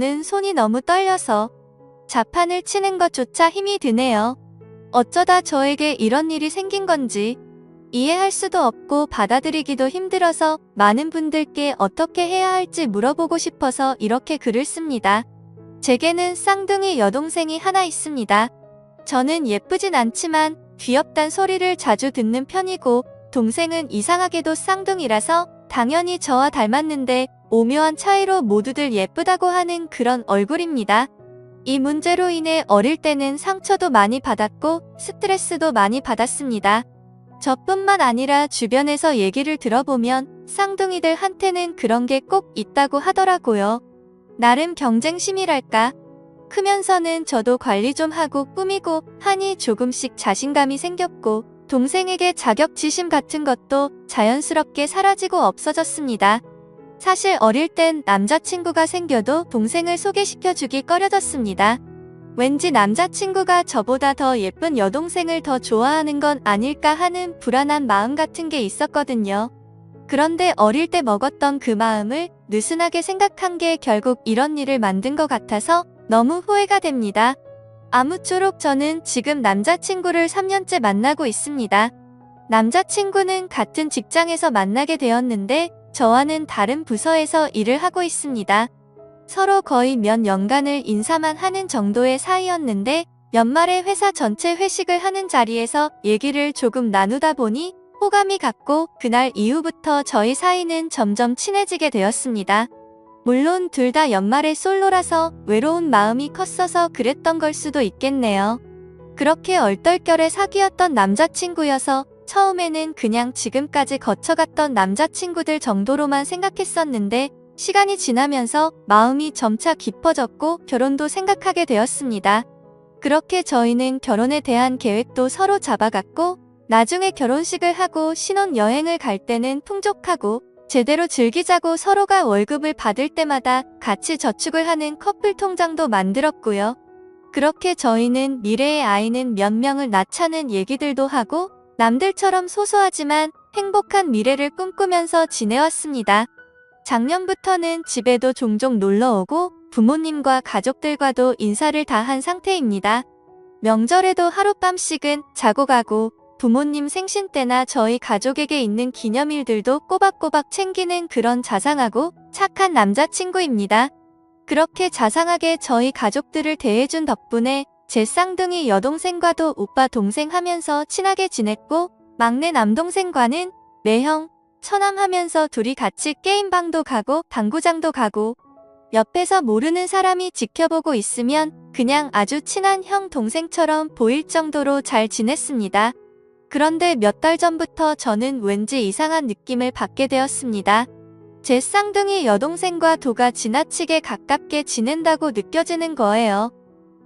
는 손이 너무 떨려서 자판을 치는 것조차 힘이 드네요. 어쩌다 저에게 이런 일이 생긴 건지 이해할 수도 없고 받아들이기도 힘들어서 많은 분들께 어떻게 해야 할지 물어보고 싶어서 이렇게 글을 씁니다. 제게는 쌍둥이 여동생이 하나 있습니다. 저는 예쁘진 않지만 귀엽단 소리를 자주 듣는 편이고 동생은 이상하게도 쌍둥이라서 당연히 저와 닮았는데 오묘한 차이로 모두들 예쁘다고 하는 그런 얼굴입니다. 이 문제로 인해 어릴 때는 상처도 많이 받았고 스트레스도 많이 받았습니다. 저뿐만 아니라 주변에서 얘기를 들어보면 쌍둥이들한테는 그런 게 꼭 있다고 하더라고요. 나름 경쟁심이랄까? 크면서는 저도 관리 좀 하고 꾸미고 하니 조금씩 자신감이 생겼고 동생에게 자격지심 같은 것도 자연스럽게 사라지고 없어졌습니다. 사실 어릴 땐 남자친구가 생겨도 동생을 소개시켜주기 꺼려졌습니다. 왠지 남자친구가 저보다 더 예쁜 여동생을 더 좋아하는 건 아닐까 하는 불안한 마음 같은 게 있었거든요. 그런데 어릴 때 먹었던 그 마음을 느슨하게 생각한 게 결국 이런 일을 만든 것 같아서 너무 후회가 됩니다. 아무쪼록 저는 지금 남자친구를 3년째 만나고 있습니다. 남자친구는 같은 직장에서 만나게 되었는데 저와는 다른 부서에서 일을 하고 있습니다. 서로 거의 몇 년간을 인사만 하는 정도의 사이였는데 연말에 회사 전체 회식을 하는 자리에서 얘기를 조금 나누다 보니 호감이 갔고 그날 이후부터 저희 사이는 점점 친해지게 되었습니다. 물론 둘 다 연말에 솔로라서 외로운 마음이 컸어서 그랬던 걸 수도 있겠네요. 그렇게 얼떨결에 사귀었던 남자친구여서 처음에는 그냥 지금까지 거쳐갔던 남자친구들 정도로만 생각했었는데 시간이 지나면서 마음이 점차 깊어졌고 결혼도 생각하게 되었습니다. 그렇게 저희는 결혼에 대한 계획도 서로 잡아갔고 나중에 결혼식을 하고 신혼여행을 갈 때는 풍족하고 제대로 즐기자고 서로가 월급을 받을 때마다 같이 저축을 하는 커플 통장도 만들었고요. 그렇게 저희는 미래의 아이는 몇 명을 낳자는 얘기들도 하고 남들처럼 소소하지만 행복한 미래를 꿈꾸면서 지내왔습니다. 작년부터는 집에도 종종 놀러오고 부모님과 가족들과도 인사를 다 한 상태입니다. 명절에도 하룻밤씩은 자고 가고 부모님 생신 때나 저희 가족에게 있는 기념일들도 꼬박꼬박 챙기는 그런 자상하고 착한 남자친구입니다. 그렇게 자상하게 저희 가족들을 대해준 덕분에 제 쌍둥이 여동생과도 오빠 동생 하면서 친하게 지냈고 막내 남동생과는 매형, 처남 하면서 둘이 같이 게임방도 가고 당구장도 가고 옆에서 모르는 사람이 지켜보고 있으면 그냥 아주 친한 형 동생처럼 보일 정도로 잘 지냈습니다. 그런데 몇 달 전부터 저는 왠지 이상한 느낌을 받게 되었습니다. 제 쌍둥이 여동생과 도가 지나치게 가깝게 지낸다고 느껴지는 거예요.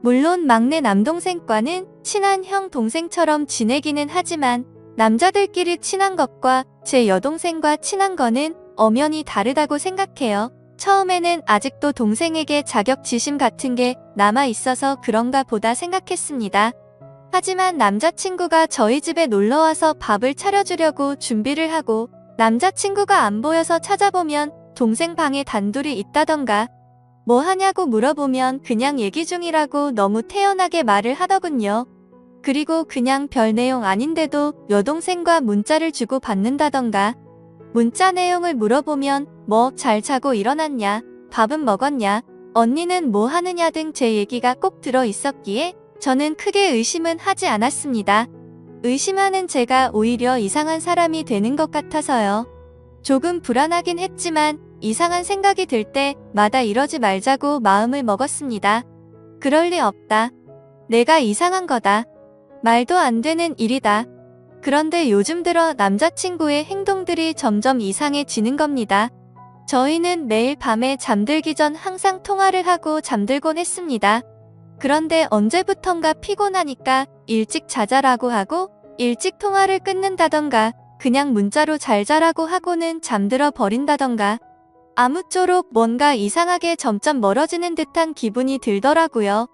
물론 막내 남동생과는 친한 형 동생처럼 지내기는 하지만 남자들끼리 친한 것과 제 여동생과 친한 거는 엄연히 다르다고 생각해요. 처음에는 아직도 동생에게 자격지심 같은 게 남아있어서 그런가 보다 생각했습니다. 하지만 남자친구가 저희 집에 놀러와서 밥을 차려주려고 준비를 하고 남자친구가 안 보여서 찾아보면 동생 방에 단둘이 있다던가 뭐 하냐고 물어보면 그냥 얘기 중이라고 너무 태연하게 말을 하더군요. 그리고 그냥 별 내용 아닌데도 여동생과 문자를 주고 받는다던가 문자 내용을 물어보면 뭐 잘 자고 일어났냐, 밥은 먹었냐, 언니는 뭐 하느냐 등 제 얘기가 꼭 들어 있었기에 저는 크게 의심은 하지 않았습니다. 의심하는 제가 오히려 이상한 사람이 되는 것 같아서요. 조금 불안하긴 했지만 이상한 생각이 들 때마다 이러지 말자고 마음을 먹었습니다. 그럴 리 없다. 내가 이상한 거다. 말도 안 되는 일이다. 그런데 요즘 들어 남자친구의 행동들이 점점 이상해지는 겁니다. 저희는 매일 밤에 잠들기 전 항상 통화를 하고 잠들곤 했습니다. 그런데 언제부턴가 피곤하니까 일찍 자자라고 하고 일찍 통화를 끊는다던가 그냥 문자로 잘 자라고 하고는 잠들어 버린다던가 아무쪼록 뭔가 이상하게 점점 멀어지는 듯한 기분이 들더라고요.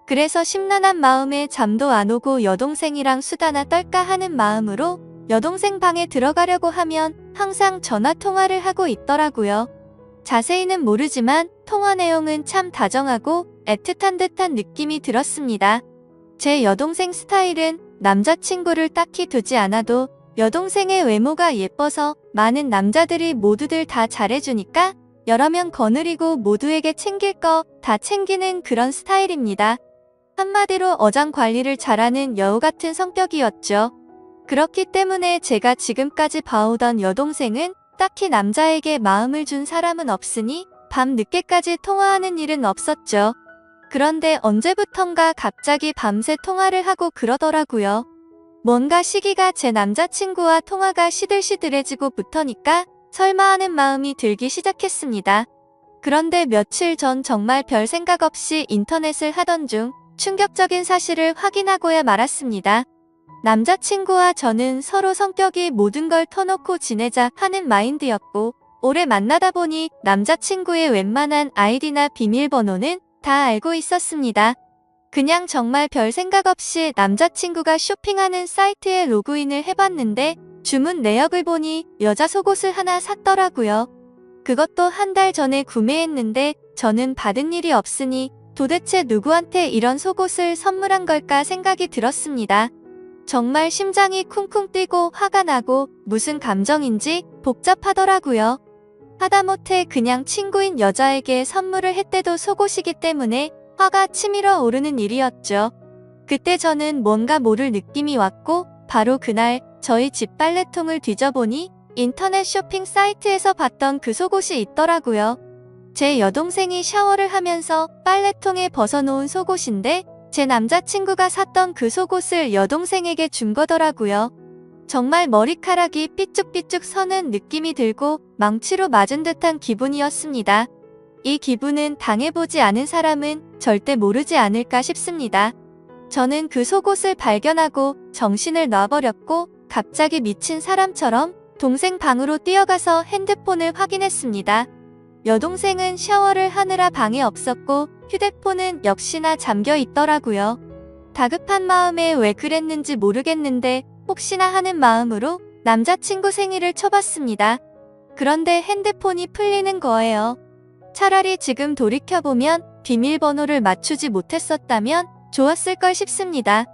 그래서 심란한 마음에 잠도 안 오고 여동생이랑 수다나 떨까 하는 마음으로 여동생 방에 들어가려고 하면 항상 전화 통화를 하고 있더라고요. 자세히는 모르지만 통화 내용은 참 다정하고 애틋한 듯한 느낌이 들었습니다. 제 여동생 스타일은 남자친구를 딱히 두지 않아도 여동생의 외모가 예뻐서 많은 남자들이 모두들 다 잘해주니까 여러 명 거느리고 모두에게 챙길 거 다 챙기는 그런 스타일입니다. 한마디로 어장 관리를 잘하는 여우 같은 성격이었죠. 그렇기 때문에 제가 지금까지 봐오던 여동생은 딱히 남자에게 마음을 준 사람은 없으니 밤 늦게까지 통화하는 일은 없었죠. 그런데 언제부턴가 갑자기 밤새 통화를 하고 그러더라고요. 뭔가 시기가 제 남자친구와 통화가 시들시들해지고부터니까 설마 하는 마음이 들기 시작했습니다. 그런데 며칠 전 정말 별 생각 없이 인터넷을 하던 중 충격적인 사실을 확인하고야 말았습니다. 남자친구와 저는 서로 성격이 모든 걸 터놓고 지내자 하는 마인드였고 오래 만나다 보니 남자친구의 웬만한 아이디나 비밀번호는 다 알고 있었습니다. 그냥 정말 별 생각 없이 남자친구가 쇼핑하는 사이트에 로그인을 해봤는데 주문 내역을 보니 여자 속옷을 하나 샀더라고요. 그것도 한 달 전에 구매했는데 저는 받은 일이 없으니 도대체 누구한테 이런 속옷을 선물한 걸까 생각이 들었습니다. 정말 심장이 쿵쿵 뛰고 화가 나고 무슨 감정인지 복잡하더라고요. 하다못해 그냥 친구인 여자에게 선물을 했대도 속옷이기 때문에 화가 치밀어 오르는 일이었죠. 그때 저는 뭔가 모를 느낌이 왔고 바로 그날 저희 집 빨래통을 뒤져보니 인터넷 쇼핑 사이트에서 봤던 그 속옷이 있더라고요. 제 여동생이 샤워를 하면서 빨래통에 벗어놓은 속옷인데 제 남자친구가 샀던 그 속옷을 여동생에게 준 거더라고요. 정말 머리카락이 삐쭉삐쭉 서는 느낌이 들고 망치로 맞은 듯한 기분이었습니다. 이 기분은 당해보지 않은 사람은 절대 모르지 않을까 싶습니다. 저는 그 속옷을 발견하고 정신을 놔버렸고 갑자기 미친 사람처럼 동생 방으로 뛰어가서 핸드폰을 확인했습니다. 여동생은 샤워를 하느라 방에 없었고 휴대폰은 역시나 잠겨 있더라고요. 다급한 마음에 왜 그랬는지 모르겠는데 혹시나 하는 마음으로 남자친구 생일을 쳐봤습니다. 그런데 핸드폰이 풀리는 거예요. 차라리 지금 돌이켜보면 비밀번호를 맞추지 못했었다면 좋았을 걸 싶습니다.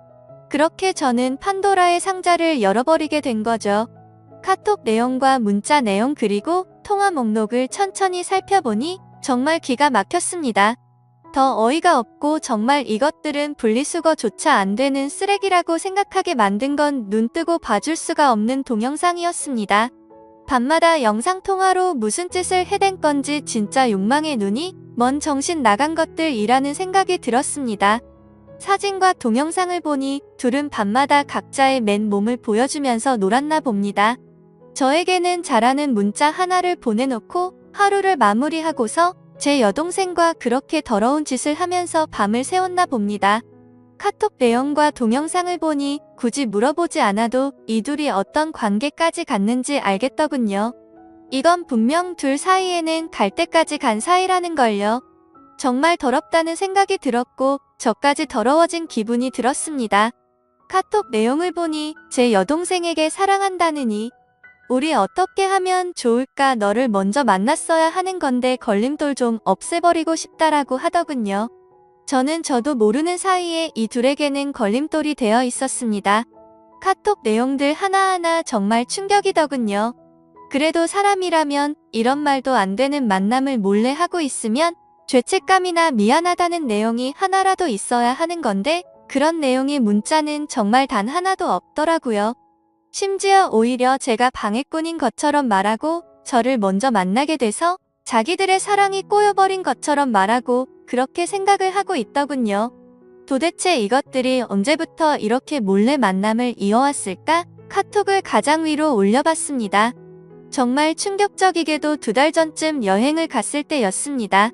그렇게 저는 판도라의 상자를 열어버리게 된 거죠. 카톡 내용과 문자 내용 그리고 통화 목록을 천천히 살펴보니 정말 기가 막혔습니다. 더 어이가 없고 정말 이것들은 분리수거조차 안 되는 쓰레기라고 생각하게 만든 건 눈뜨고 봐줄 수가 없는 동영상이었습니다. 밤마다 영상통화로 무슨 짓을 해댄 건지 진짜 욕망의 눈이 먼 정신 나간 것들이라는 생각이 들었습니다. 사진과 동영상을 보니 둘은 밤마다 각자의 맨몸을 보여주면서 놀았나 봅니다. 저에게는 잘하는 문자 하나를 보내놓고 하루를 마무리하고서 제 여동생과 그렇게 더러운 짓을 하면서 밤을 새웠나 봅니다. 카톡 내용과 동영상을 보니 굳이 물어보지 않아도 이 둘이 어떤 관계까지 갔는지 알겠더군요. 이건 분명 둘 사이에는 갈 때까지 간 사이라는 걸요. 정말 더럽다는 생각이 들었고 저까지 더러워진 기분이 들었습니다. 카톡 내용을 보니 제 여동생에게 사랑한다느니 우리 어떻게 하면 좋을까 너를 먼저 만났어야 하는 건데 걸림돌 좀 없애버리고 싶다라고 하더군요. 저도 모르는 사이에 이 둘에게는 걸림돌이 되어 있었습니다. 카톡 내용들 하나하나 정말 충격이더군요. 그래도 사람이라면 이런 말도 안 되는 만남을 몰래 하고 있으면 죄책감이나 미안하다는 내용이 하나라도 있어야 하는 건데 그런 내용의 문자는 정말 단 하나도 없더라고요. 심지어 오히려 제가 방해꾼인 것처럼 말하고 저를 먼저 만나게 돼서 자기들의 사랑이 꼬여버린 것처럼 말하고 그렇게 생각을 하고 있더군요. 도대체 이것들이 언제부터 이렇게 몰래 만남을 이어왔을까? 카톡을 가장 위로 올려봤습니다. 정말 충격적이게도 2달 전쯤 여행을 갔을 때였습니다.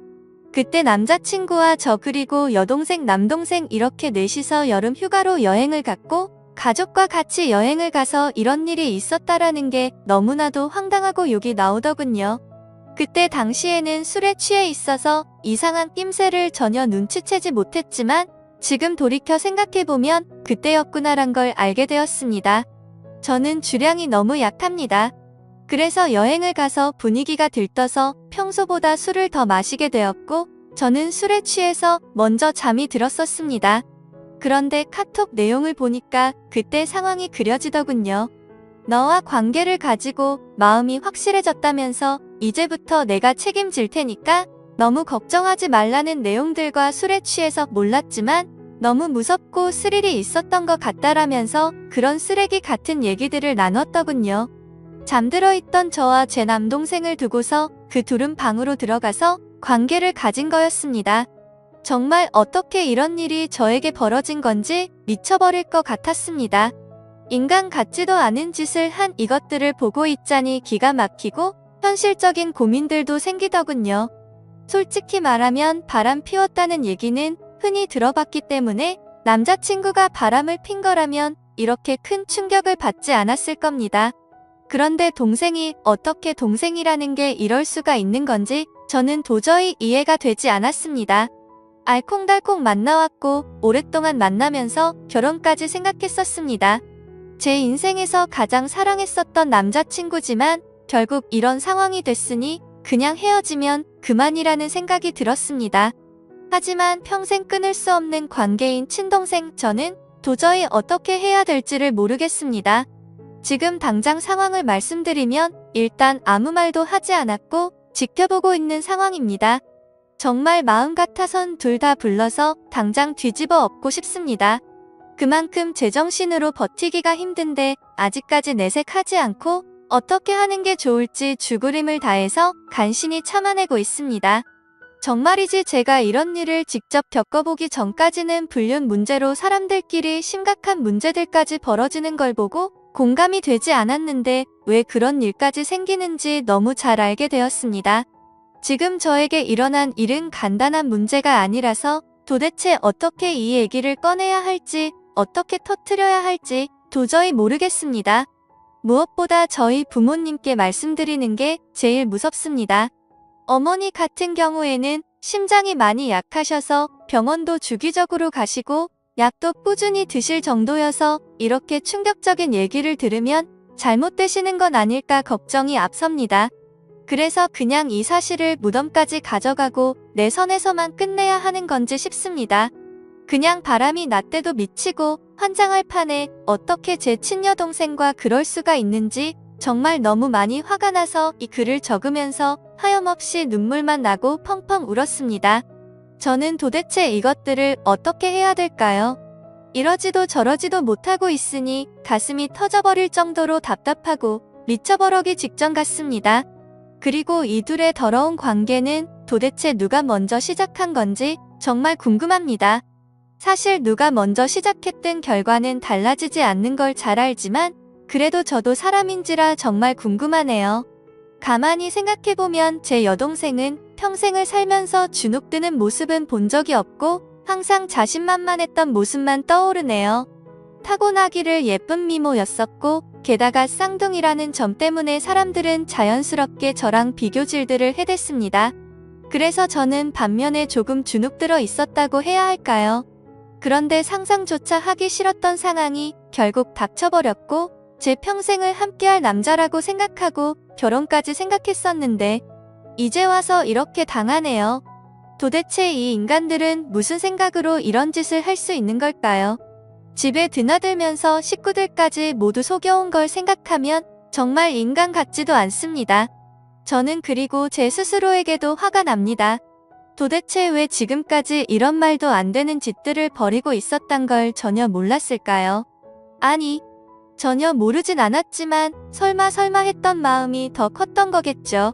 그때 남자친구와 저 그리고 여동생 남동생 이렇게 넷이서 여름 휴가로 여행을 갔고 가족과 같이 여행을 가서 이런 일이 있었다라는 게 너무나도 황당하고 욕이 나오더군요. 그때 당시에는 술에 취해 있어서 이상한 낌새를 전혀 눈치채지 못했지만 지금 돌이켜 생각해보면 그때였구나란 걸 알게 되었습니다. 저는 주량이 너무 약합니다. 그래서 여행을 가서 분위기가 들떠서 평소보다 술을 더 마시게 되었고 저는 술에 취해서 먼저 잠이 들었었습니다. 그런데 카톡 내용을 보니까 그때 상황이 그려지더군요. 너와 관계를 가지고 마음이 확실해졌다면서 이제부터 내가 책임질 테니까 너무 걱정하지 말라는 내용들과 술에 취해서 몰랐지만 너무 무섭고 스릴이 있었던 것 같다라면서 그런 쓰레기 같은 얘기들을 나눴더군요. 잠들어 있던 저와 제 남동생을 두고서 그 둘은 방으로 들어가서 관계를 가진 거였습니다. 정말 어떻게 이런 일이 저에게 벌어진 건지 미쳐버릴 것 같았습니다. 인간 같지도 않은 짓을 한 이것들을 보고 있자니 기가 막히고 현실적인 고민들도 생기더군요. 솔직히 말하면 바람 피웠다는 얘기는 흔히 들어봤기 때문에 남자친구가 바람을 핀 거라면 이렇게 큰 충격을 받지 않았을 겁니다. 그런데 동생이 어떻게 동생이라는 게 이럴 수가 있는 건지 저는 도저히 이해가 되지 않았습니다. 알콩달콩 만나왔고 오랫동안 만나면서 결혼까지 생각했었습니다. 제 인생에서 가장 사랑했었던 남자친구지만 결국 이런 상황이 됐으니 그냥 헤어지면 그만이라는 생각이 들었습니다. 하지만 평생 끊을 수 없는 관계인 친동생 저는 도저히 어떻게 해야 될지를 모르겠습니다. 지금 당장 상황을 말씀드리면 일단 아무 말도 하지 않았고 지켜보고 있는 상황입니다. 정말 마음 같아선 둘 다 불러서 당장 뒤집어 엎고 싶습니다. 그만큼 제정신으로 버티기가 힘든데 아직까지 내색하지 않고 어떻게 하는 게 좋을지 죽으림을 다해서 간신히 참아내고 있습니다. 정말이지 제가 이런 일을 직접 겪어보기 전까지는 불륜 문제로 사람들끼리 심각한 문제들까지 벌어지는 걸 보고 공감이 되지 않았는데 왜 그런 일까지 생기는지 너무 잘 알게 되었습니다. 지금 저에게 일어난 일은 간단한 문제가 아니라서 도대체 어떻게 이 얘기를 꺼내야 할지 어떻게 터뜨려야 할지 도저히 모르겠습니다. 무엇보다 저희 부모님께 말씀드리는 게 제일 무섭습니다. 어머니 같은 경우에는 심장이 많이 약하셔서 병원도 주기적으로 가시고 약도 꾸준히 드실 정도여서 이렇게 충격적인 얘기를 들으면 잘못되시는 건 아닐까 걱정이 앞섭니다. 그래서 그냥 이 사실을 무덤까지 가져가고 내 선에서만 끝내야 하는 건지 싶습니다. 그냥 바람이 났대도 미치고 환장할 판에 어떻게 제 친여동생과 그럴 수가 있는지 정말 너무 많이 화가 나서 이 글을 적으면서 하염없이 눈물만 나고 펑펑 울었습니다. 저는 도대체 이것들을 어떻게 해야 될까요? 이러지도 저러지도 못하고 있으니 가슴이 터져버릴 정도로 답답하고 미쳐버리기 직전 같습니다. 그리고 이 둘의 더러운 관계는 도대체 누가 먼저 시작한 건지 정말 궁금합니다. 사실 누가 먼저 시작했든 결과는 달라지지 않는 걸 잘 알지만 그래도 저도 사람인지라 정말 궁금하네요. 가만히 생각해보면 제 여동생은 평생을 살면서 주눅드는 모습은 본 적이 없고 항상 자신만만했던 모습만 떠오르네요. 타고나기를 예쁜 미모였었고 게다가 쌍둥이라는 점 때문에 사람들은 자연스럽게 저랑 비교질들을 해댔습니다. 그래서 저는 반면에 조금 주눅들어 있었다고 해야 할까요? 그런데 상상조차 하기 싫었던 상황이 결국 닥쳐버렸고 제 평생을 함께할 남자라고 생각하고 결혼까지 생각했었는데 이제 와서 이렇게 당하네요. 도대체 이 인간들은 무슨 생각으로 이런 짓을 할 수 있는 걸까요? 집에 드나들면서 식구들까지 모두 속여온 걸 생각하면 정말 인간 같지도 않습니다. 저는 그리고 제 스스로에게도 화가 납니다. 도대체 왜 지금까지 이런 말도 안 되는 짓들을 벌이고 있었단 걸 전혀 몰랐을까요? 아니, 전혀 모르진 않았지만 설마 했던 마음이 더 컸던 거겠죠.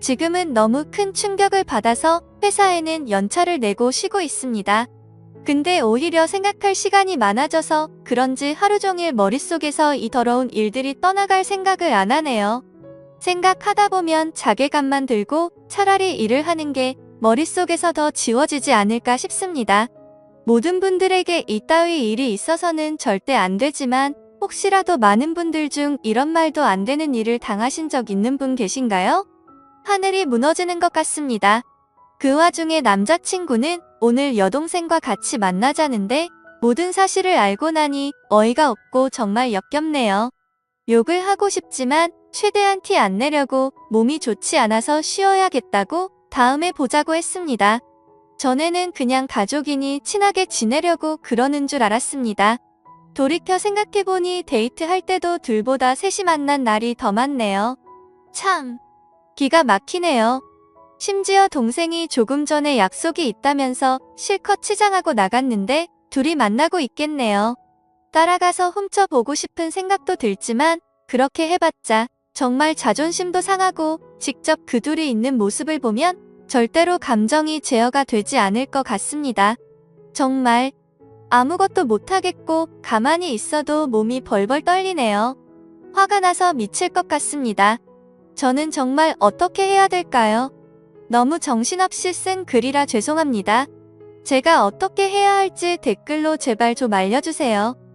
지금은 너무 큰 충격을 받아서 회사에는 연차를 내고 쉬고 있습니다. 근데 오히려 생각할 시간이 많아져서 그런지 하루 종일 머릿속에서 이 더러운 일들이 떠나갈 생각을 안 하네요. 생각하다 보면 자괴감만 들고 차라리 일을 하는 게 머릿속에서 더 지워지지 않을까 싶습니다. 모든 분들에게 이따위 일이 있어서는 절대 안 되지만 혹시라도 많은 분들 중 이런 말도 안 되는 일을 당하신 적 있는 분 계신가요? 하늘이 무너지는 것 같습니다. 그 와중에 남자친구는 오늘 여동생과 같이 만나자는데 모든 사실을 알고 나니 어이가 없고 정말 역겹네요. 욕을 하고 싶지만 최대한 티 안 내려고 몸이 좋지 않아서 쉬어야겠다고 다음에 보자고 했습니다. 전에는 그냥 가족이니 친하게 지내려고 그러는 줄 알았습니다. 돌이켜 생각해보니 데이트할 때도 둘보다 셋이 만난 날이 더 많네요. 참, 기가 막히네요. 심지어 동생이 조금 전에 약속이 있다면서 실컷 치장하고 나갔는데 둘이 만나고 있겠네요. 따라가서 훔쳐보고 싶은 생각도 들지만 그렇게 해봤자 정말 자존심도 상하고 직접 그 둘이 있는 모습을 보면 절대로 감정이 제어가 되지 않을 것 같습니다. 정말 아무것도 못하겠고 가만히 있어도 몸이 벌벌 떨리네요. 화가 나서 미칠 것 같습니다. 저는 정말 어떻게 해야 될까요? 너무 정신없이 쓴 글이라 죄송합니다. 제가 어떻게 해야 할지 댓글로 제발 좀 알려주세요.